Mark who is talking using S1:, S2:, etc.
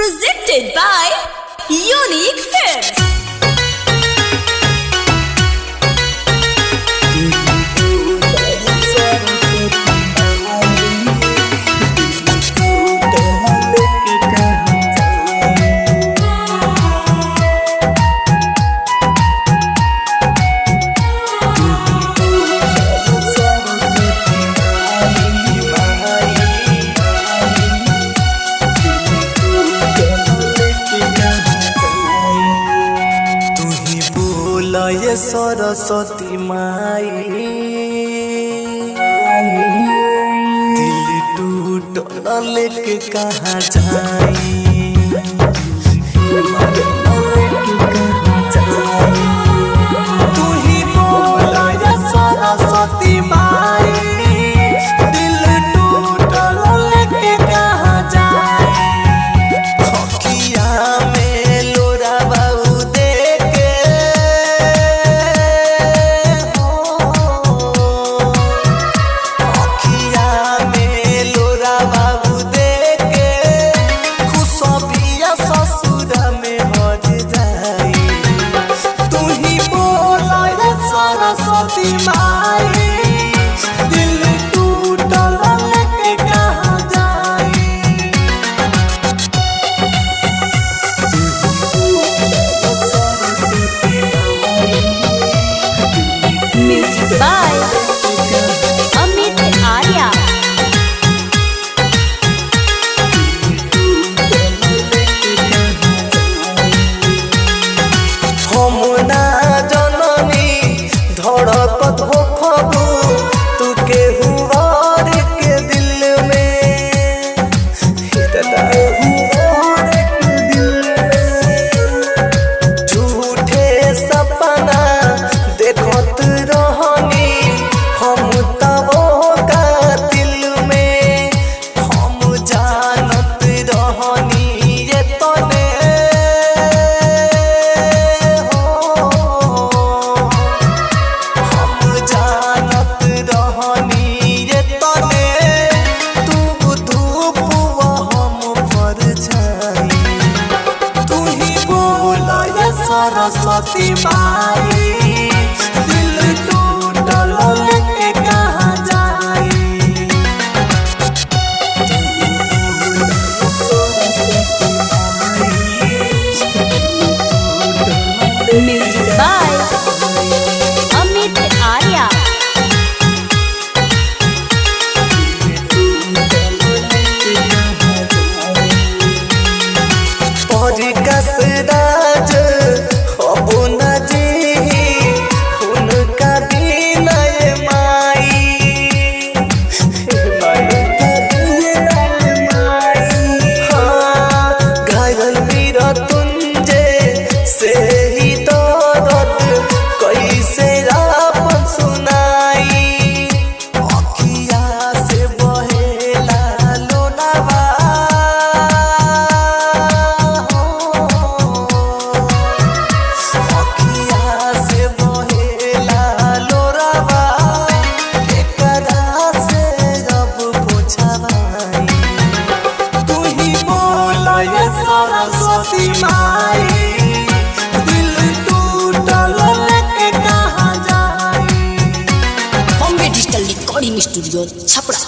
S1: Presented by Unique Films.
S2: ये सरस्वती माई दिल टूटल लेके कहाँ जाई। तू ही बोल ये सरस्वती माई दिल टूटल लेके कहाँ जाई। हकिया में लोरा बाऊ देके सरस्वती माई दिल टूटल लेके कहाँ जाई।
S1: Music by Amit Arya.
S2: हम ना जननी धड़कत हो खबू तू के हुआर के दिल में झूठे सपना देखत रहनी हम तब का दिल में हम जानत रहनी ये तने सरस्वती माई दिल टूटल लेके कहाँ जाई।
S1: Music by Amit Arya.
S2: राज अब न जी उनका विनय माई घायल मेरा तुंजे से ही दर्द कैसे आपन सुनाई। अखिया से बहेला लोनावा सरस्वती माई दिल टूटल लेके कहाँ जाई।
S1: Bombay Digital Recording Studio, Chapra.